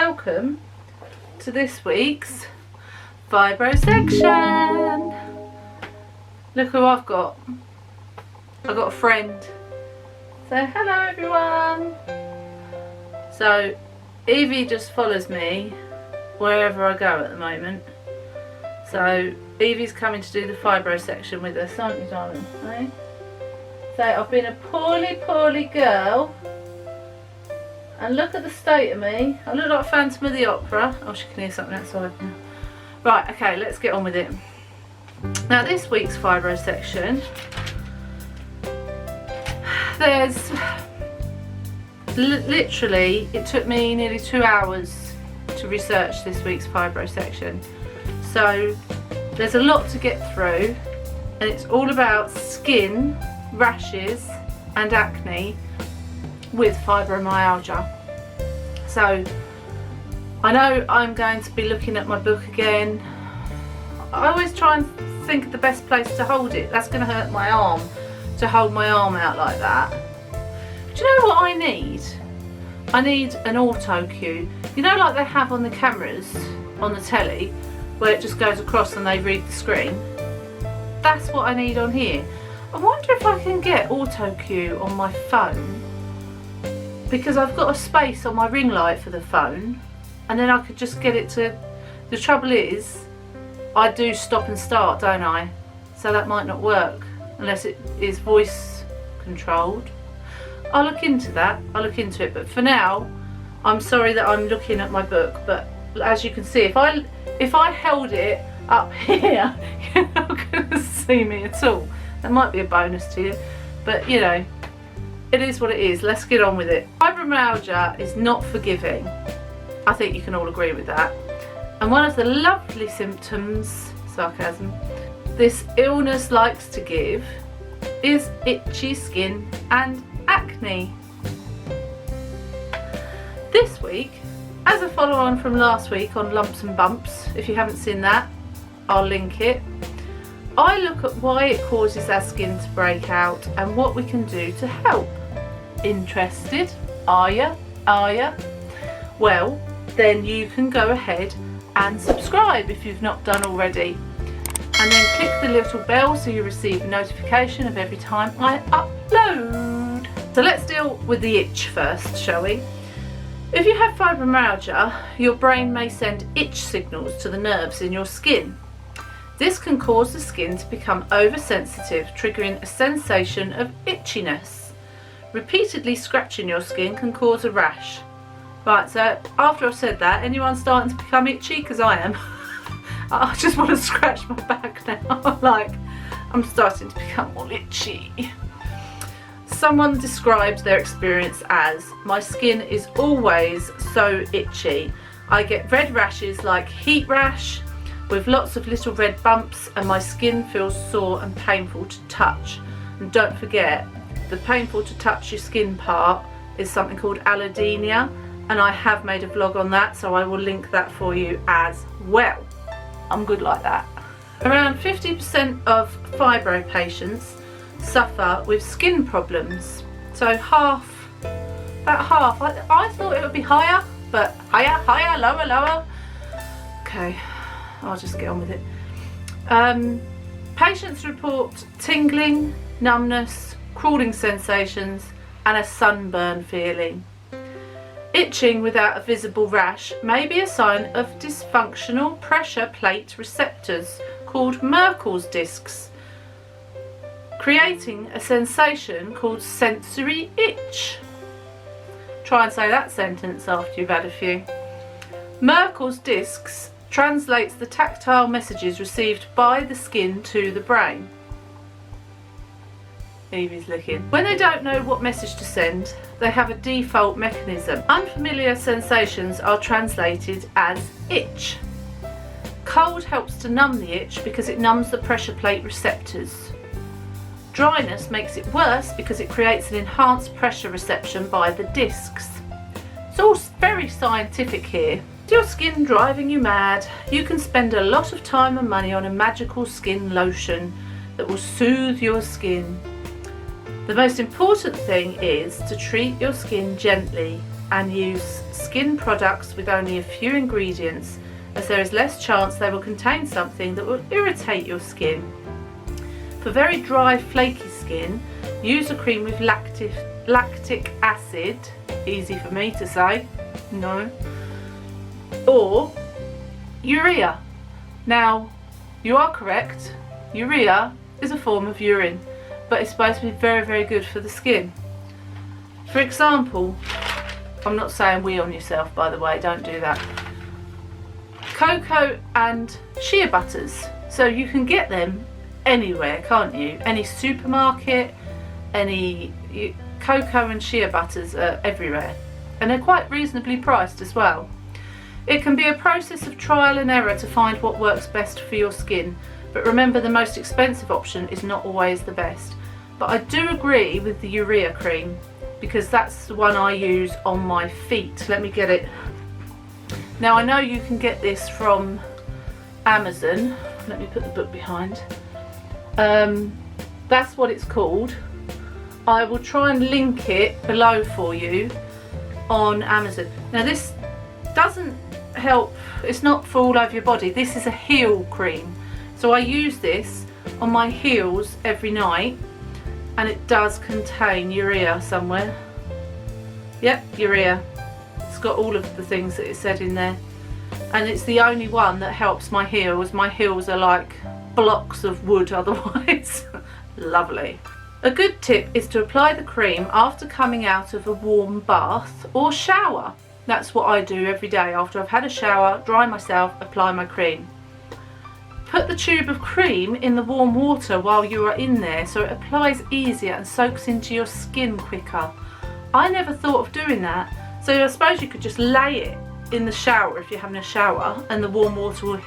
welcome to this week's Fibro section. Look who I've got. I've got a friend. So hello everyone. So Evie just follows me wherever I go at the moment. So Evie's coming to do the Fibro section with us, aren't you, darling? Eh? So I've been a poorly girl. And look at the state of me. I look like Phantom of the Opera. Oh, she can hear something outside now. Right, okay, let's get on with it. Now this week's Fibro section, there's literally, it took me nearly 2 hours to research this week's Fibro section. So there's a lot to get through, and it's all about skin, rashes and acne with fibromyalgia. So I know I'm going to be looking at my book again. I always try and think of the best place to hold it. That's going to hurt my arm, to hold my arm out like that. Do you know what I need? I need an auto cue. You know, like they have on the cameras on the telly, where it just goes across and they read the screen. That's what I need on here. I wonder if I can get auto cue on my phone, because I've got a space on my ring light for the phone, and then I could just get it to. The trouble is, I do stop and start, don't I? So that might not work unless it is voice controlled. I'll look into that. I'll look into it. But for now, I'm sorry that I'm looking at my book. But as you can see, if I held it up here, you're not going to see me at all. That might be a bonus to you. But you know, it is what it is. Let's get on with it. Fibromyalgia is not forgiving. I think you can all agree with that. And one of the lovely symptoms, sarcasm, this illness likes to give is itchy skin and acne. This week, as a follow on from last week on lumps and bumps, if you haven't seen that, I'll link it. I look at why it causes our skin to break out and what we can do to help. Interested? Are ya? Are ya? Well, then you can go ahead and subscribe if you've not done already. And then click the little bell so you receive a notification of every time I upload. So let's deal with the itch first, shall we? If you have fibromyalgia, your brain may send itch signals to the nerves in your skin. This can cause the skin to become oversensitive, triggering a sensation of itchiness. Repeatedly scratching your skin can cause a rash. Right, so after I've said that, anyone starting to become itchy? Because I am. I just want to scratch my back now. Like, I'm starting to become all itchy. Someone described their experience as, my skin is always so itchy. I get red rashes like heat rash, with lots of little red bumps, and my skin feels sore and painful to touch. And don't forget, the painful to touch your skin part is something called allodynia, and I have made a vlog on that, so I will link that for you as well. I'm good like that. Around 50% of fibro patients suffer with skin problems. So about half. I thought it would be higher, but higher, lower. Okay, I'll just get on with it. Patients report tingling, numbness, crawling sensations and a sunburn feeling. Itching without a visible rash may be a sign of dysfunctional pressure plate receptors called Merkel's discs, creating a sensation called sensory itch. Try and say that sentence after you've had a few. Merkel's discs translates the tactile messages received by the skin to the brain. Evie's looking. When they don't know what message to send, they have a default mechanism. Unfamiliar sensations are translated as itch. Cold helps to numb the itch because it numbs the pressure plate receptors. Dryness makes it worse because it creates an enhanced pressure reception by the discs. It's all very scientific here. Is your skin driving you mad? You can spend a lot of time and money on a magical skin lotion that will soothe your skin. The most important thing is to treat your skin gently and use skin products with only a few ingredients, as there is less chance they will contain something that will irritate your skin. For very dry, flaky skin, use a cream with lactic acid, easy for me to say, no, or urea. Now, you are correct, urea is a form of urine, but it's supposed to be very, very good for the skin. For example, I'm not saying wee on yourself, by the way, don't do that. Cocoa and shea butters, so you can get them anywhere, can't you? Any supermarket, cocoa and shea butters are everywhere, and they're quite reasonably priced as well. It can be a process of trial and error to find what works best for your skin, but remember, the most expensive option is not always the best. But I do agree with the urea cream, because that's the one I use on my feet. Let me get it. Now, I know you can get this from Amazon. Let me put the book behind. That's what it's called. I will try and link it below for you on Amazon. Now, this doesn't help, it's not for all over your body. This is a heel cream. So I use this on my heels every night, and it does contain urea somewhere. Yep, urea. It's got all of the things that it said in there, and it's the only one that helps my heels. My heels are like blocks of wood otherwise. Lovely. A good tip is to apply the cream after coming out of a warm bath or shower. That's what I do every day. After I've had a shower, dry myself, apply my cream. Put the tube of cream in the warm water while you are in there, so it applies easier and soaks into your skin quicker. I never thought of doing that, so I suppose you could just lay it in the shower if you're having a shower, and the warm water will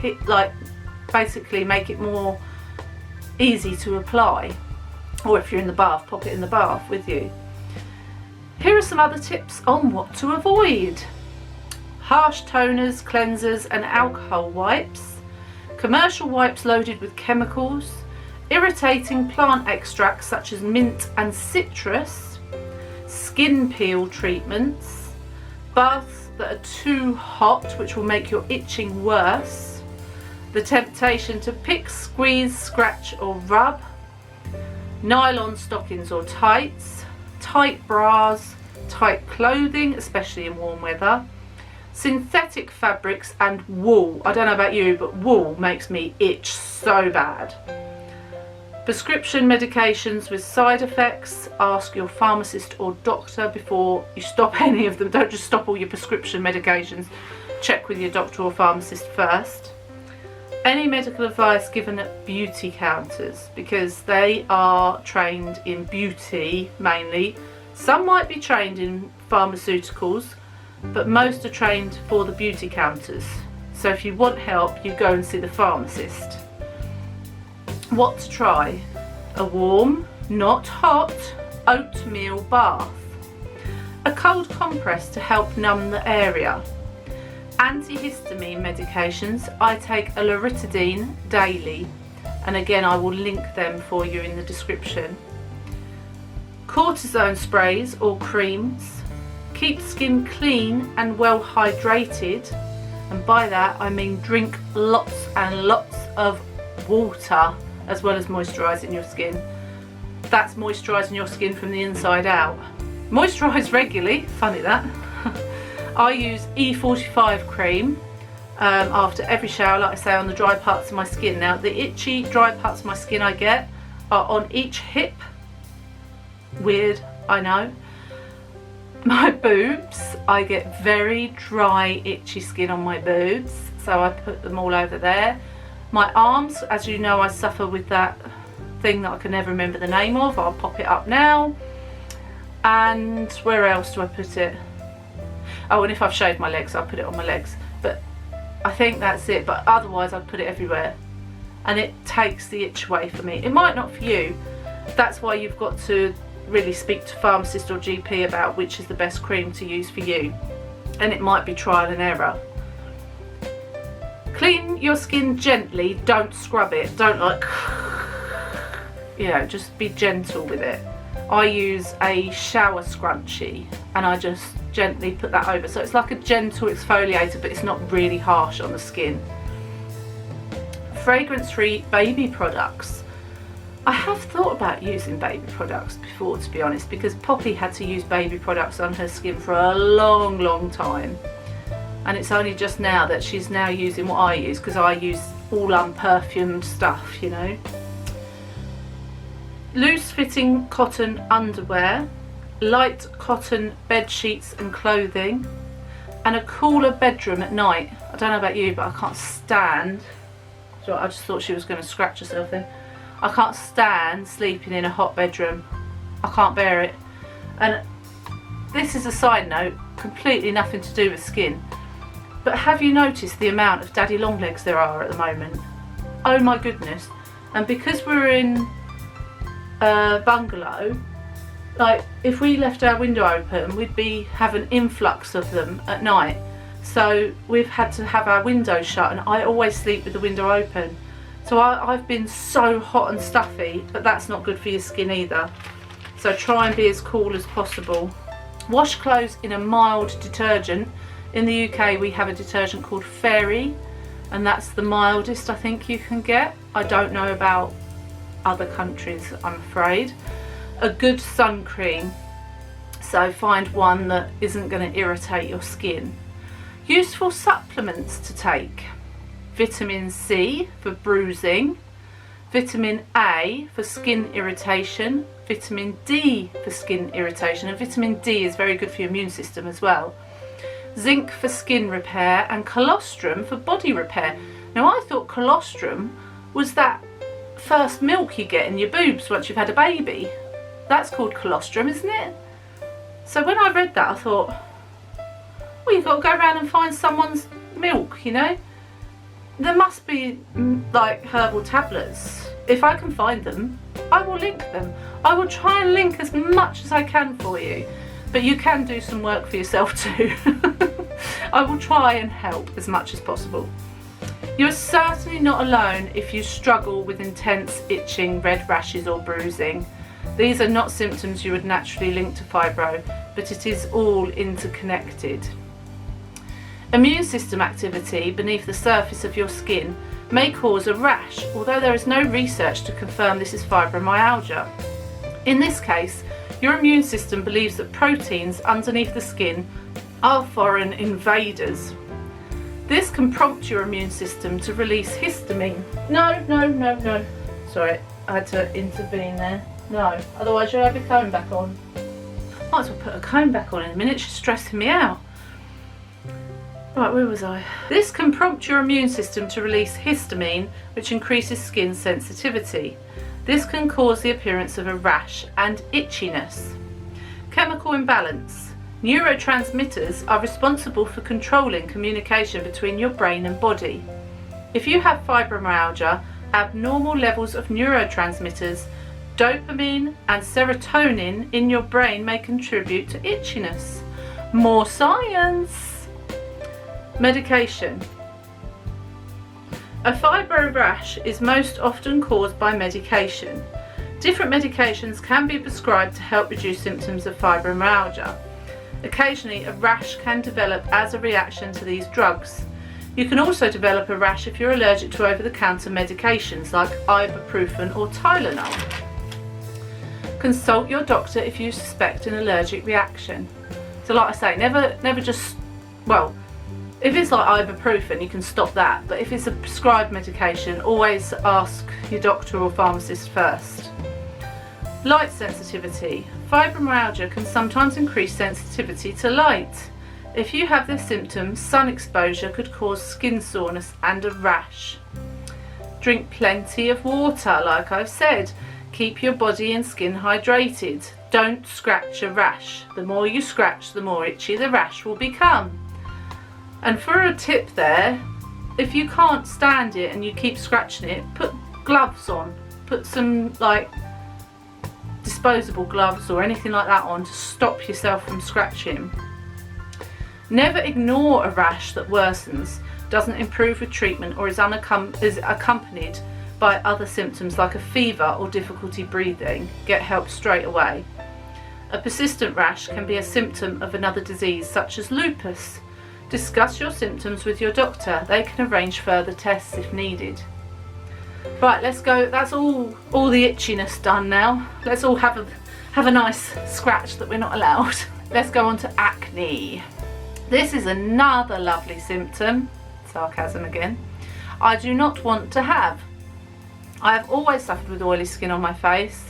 basically make it more easy to apply. Or if you're in the bath, pop it in the bath with you. Here are some other tips on what to avoid. Harsh toners, cleansers and alcohol wipes. Commercial wipes loaded with chemicals. Irritating plant extracts such as mint and citrus. Skin peel treatments. Baths that are too hot, which will make your itching worse. The temptation to pick, squeeze, scratch or rub. Nylon stockings or tights, tight bras, tight clothing, especially in warm weather, synthetic fabrics and wool. I don't know about you, but wool makes me itch so bad. Prescription medications with side effects. Ask your pharmacist or doctor before you stop any of them. Don't just stop all your prescription medications. Check with your doctor or pharmacist first. Any medical advice given at beauty counters, because they are trained in beauty mainly. Some might be trained in pharmaceuticals, but most are trained for the beauty counters. So if you want help, you go and see the pharmacist. What to try? A warm, not hot, oatmeal bath. A cold compress to help numb the area. Antihistamine medications, I take a Loratadine daily, and again I will link them for you in the description. Cortisone sprays or creams. Keep skin clean and well hydrated, and by that I mean drink lots and lots of water, as well as moisturising your skin. That's moisturising your skin from the inside out. Moisturise regularly, funny that. I use E45 cream after every shower, like I say, on the dry parts of my skin. Now, the itchy, dry parts of my skin I get are on each hip. Weird, I know. My boobs, I get very dry, itchy skin on my boobs, so I put them all over there. My arms, as you know, I suffer with that thing that I can never remember the name of. I'll pop it up now. And where else do I put it? Oh, and if I've shaved my legs, I'll put it on my legs. But I think that's it. But otherwise, I'd put it everywhere. And it takes the itch away for me. It might not for you. That's why you've got to really speak to pharmacist or GP about which is the best cream to use for you. And it might be trial and error. Clean your skin gently. Don't scrub it. Don't just be gentle with it. I use a shower scrunchie. and I just gently put that over. So it's like a gentle exfoliator, but it's not really harsh on the skin. Fragrance-free baby products. I have thought about using baby products before, to be honest, because Poppy had to use baby products on her skin for a long time, and it's only just now that she's now using what I use, because I use all unperfumed stuff, you know. Loose fitting cotton underwear, light cotton bed sheets and clothing, and a cooler bedroom at night. I don't know about you, but I can't stand, so I just thought she was going to scratch herself then. I can't stand sleeping in a hot bedroom. I can't bear it. And this is a side note, completely nothing to do with skin, but have you noticed the amount of daddy long legs there are at the moment? Oh my goodness. And because we're in a bungalow, like if we left our window open, we'd have an influx of them at night. So we've had to have our window shut, and I always sleep with the window open. So I've been so hot and stuffy, but that's not good for your skin either. So try and be as cool as possible. Wash clothes in a mild detergent. In the UK we have a detergent called Fairy, and that's the mildest I think you can get. I don't know about other countries, I'm afraid. A good sun cream, so find one that isn't going to irritate your skin. Useful supplements to take. Vitamin C for bruising, vitamin A for skin irritation, vitamin D for skin irritation, and vitamin D is very good for your immune system as well. Zinc for skin repair, and colostrum for body repair. Now I thought colostrum was that first milk you get in your boobs once you've had a baby. That's called colostrum, isn't it? So when I read that I thought, well, you've got to go around and find someone's milk, you know. There must be like herbal tablets. If I can find them, I will link them. I will try and link as much as I can for you, but you can do some work for yourself too. I will try and help as much as possible. You are certainly not alone if you struggle with intense itching, red rashes or bruising. These are not symptoms you would naturally link to fibro, but it is all interconnected. Immune system activity beneath the surface of your skin may cause a rash, although there is no research to confirm this is fibromyalgia. In this case, your immune system believes that proteins underneath the skin are foreign invaders. This can prompt your immune system to release histamine. No. Sorry, I had to intervene there. No, otherwise you'll have your comb back on. Might as well put a comb back on in a minute, she's stressing me out. Right, where was I? This can prompt your immune system to release histamine, which increases skin sensitivity. This can cause the appearance of a rash and itchiness. Chemical imbalance. Neurotransmitters are responsible for controlling communication between your brain and body. If you have fibromyalgia, abnormal levels of neurotransmitters, dopamine and serotonin in your brain may contribute to itchiness. More science! Medication. A fibro rash is most often caused by medication. Different medications can be prescribed to help reduce symptoms of fibromyalgia. Occasionally, a rash can develop as a reaction to these drugs. You can also develop a rash if you're allergic to over-the-counter medications like ibuprofen or Tylenol. Consult your doctor if you suspect an allergic reaction. So like I say, never just, well, if it's like ibuprofen, you can stop that, but if it's a prescribed medication, always ask your doctor or pharmacist first. Light sensitivity. Fibromyalgia can sometimes increase sensitivity to light. If you have this symptom, sun exposure could cause skin soreness and a rash. Drink plenty of water, like I've said. Keep your body and skin hydrated. Don't scratch a rash. The more you scratch, the more itchy the rash will become. And for a tip there, if you can't stand it and you keep scratching it, put gloves on. Put some like disposable gloves or anything like that on to stop yourself from scratching. Never ignore a rash that worsens, doesn't improve with treatment, or is accompanied by other symptoms like a fever or difficulty breathing. Get help straight away. A persistent rash can be a symptom of another disease such as lupus. Discuss your symptoms with your doctor. They can arrange further tests if needed. Right, let's go. That's all the itchiness done now. Let's all have a nice scratch that we're not allowed. Let's go on to acne. This is another lovely symptom. Sarcasm again. I do not want to have. I have always suffered with oily skin on my face,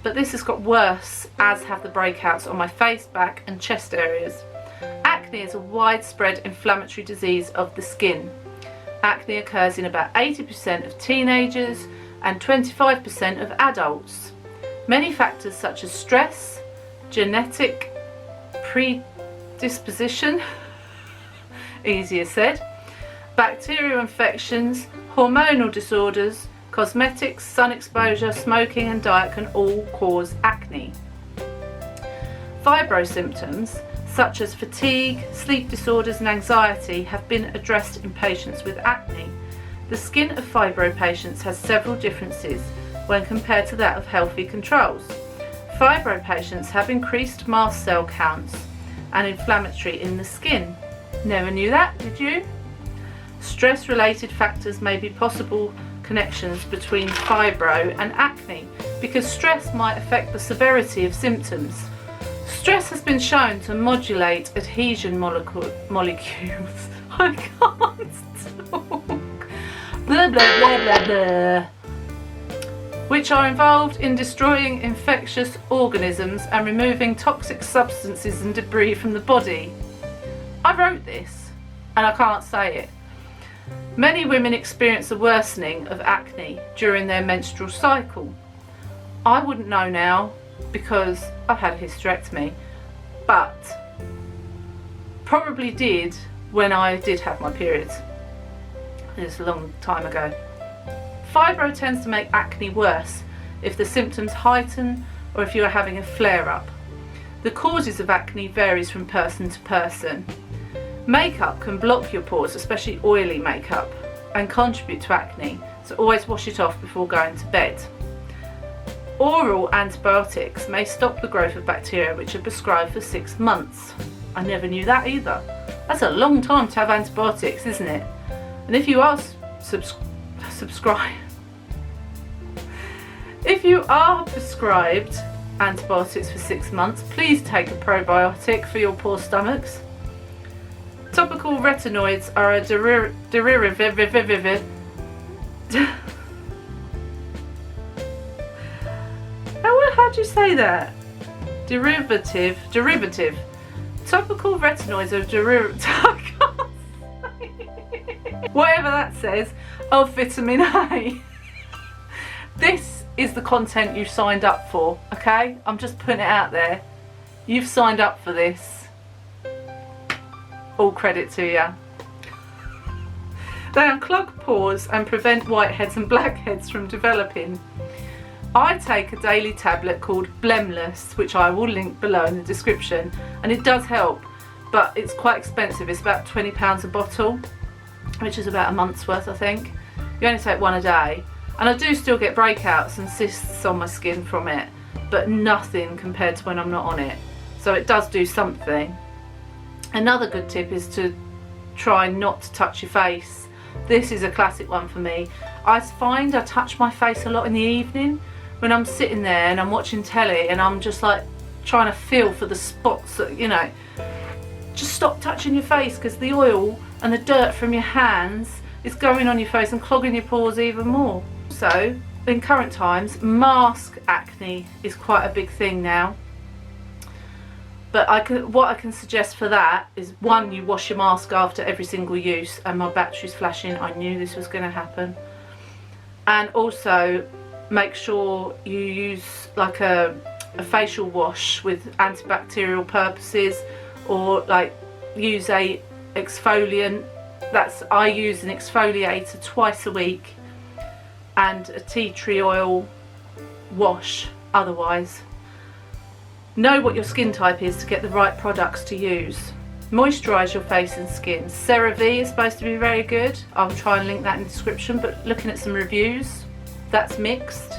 but this has got worse, as have the breakouts on my face, back and chest areas. Acne is a widespread inflammatory disease of the skin. Acne occurs in about 80% of teenagers and 25% of adults. Many factors such as stress, genetic predisposition, easier said, bacterial infections, hormonal disorders, cosmetics, sun exposure, smoking and diet can all cause acne. Fibro symptoms such as fatigue, sleep disorders and anxiety have been addressed in patients with acne. The skin of fibro patients has several differences when compared to that of healthy controls. Fibro patients have increased mast cell counts and inflammatory in the skin. Never knew that, did you? Stress-related factors may be possible connections between fibro and acne because stress might affect the severity of symptoms. Stress has been shown to modulate adhesion molecules. I can't talk. Blah, blah, blah, blah, blah. Which are involved in destroying infectious organisms and removing toxic substances and debris from the body. I wrote this and I can't say it. Many women experience a worsening of acne during their menstrual cycle. I wouldn't know now because I've had a hysterectomy, but probably did when I did have my periods. It was a long time ago. Fibro tends to make acne worse if the symptoms heighten or if you are having a flare-up. The causes of acne varies from person to person. Makeup can block your pores, especially oily makeup, and contribute to acne, so always wash it off before going to bed. Oral antibiotics may stop the growth of bacteria which are prescribed for 6 months. I never knew that either. That's a long time to have antibiotics, isn't it? And if you are if you are prescribed antibiotics for 6 months, please take a probiotic for your poor stomachs. Topical retinoids are a derivative. How do you say that? Derivative. Topical retinoids are whatever that says, of vitamin A. This is the content you signed up for, okay? I'm just putting it out there. You've signed up for this. All credit to you. They unclog pores and prevent whiteheads and blackheads from developing. I take a daily tablet called Blemless, which I will link below in the description, and it does help, but it's quite expensive. It's about £20 a bottle, which is about a month's worth, I think. You only take one a day, and I do still get breakouts and cysts on my skin from it, but nothing compared to when I'm not on it. So it does do something. Another good tip is to try not to touch your face. This is a classic one for me. I find I touch my face a lot in the evening when I'm sitting there and I'm watching telly and I'm just like trying to feel for the spots that, you know. Just stop touching your face because the oil and the dirt from your hands is going on your face and clogging your pores even more. So in current times, mask acne is quite a big thing now. But what I can suggest for that is, one, you wash your mask after every single use, and my battery's flashing, I knew this was going to happen. And also make sure you use like a facial wash with antibacterial purposes, or like use a exfoliant. I use an exfoliator twice a week and a tea tree oil wash otherwise. Know what your skin type is to get the right products to use. Moisturise your face and skin. CeraVe is supposed to be very good. I'll try and link that in the description, but looking at some reviews, that's mixed.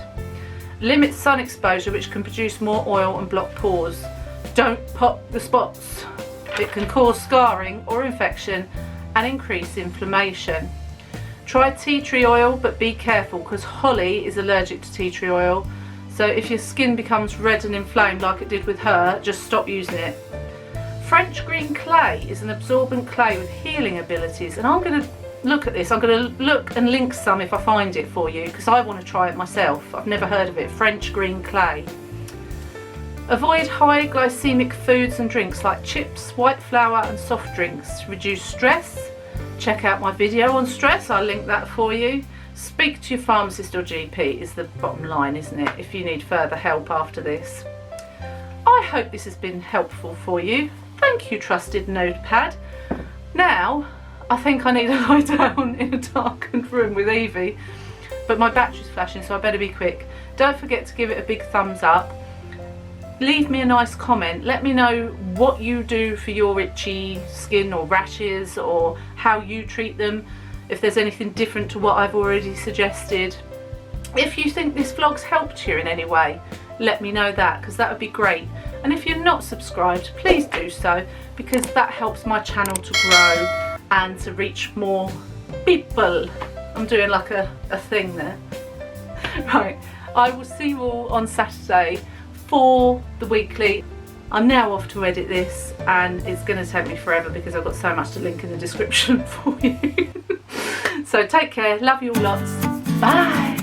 Limit sun exposure, which can produce more oil and block pores. Don't pop the spots. It can cause scarring or infection and increase inflammation. Try tea tree oil, but be careful because Holly is allergic to tea tree oil. So if your skin becomes red and inflamed like it did with her, just stop using it. French green clay is an absorbent clay with healing abilities, and I'm going to look at this. I'm going to look and link some if I find it for you, because I want to try it myself. I've never heard of it. French green clay. Avoid high glycemic foods and drinks like chips, white flour and soft drinks. Reduce stress. Check out my video on stress, I'll link that for you. Speak to your pharmacist or GP is the bottom line, isn't it, if you need further help after this. I hope this has been helpful for you. Thank you, trusted notepad. Now, I think I need to lie down in a darkened room with Evie, but my battery's flashing, so I better be quick. Don't forget to give it a big thumbs up. Leave me a nice comment. Let me know what you do for your itchy skin or rashes, or how you treat them, if there's anything different to what I've already suggested. If you think this vlog's helped you in any way, let me know that, because that would be great. And if you're not subscribed, please do so, because that helps my channel to grow and to reach more people. I'm doing like a thing there. Right, I will see you all on Saturday for the weekly. I'm now off to edit this, and it's going to take me forever because I've got so much to link in the description for you. So take care, love you all lots, bye.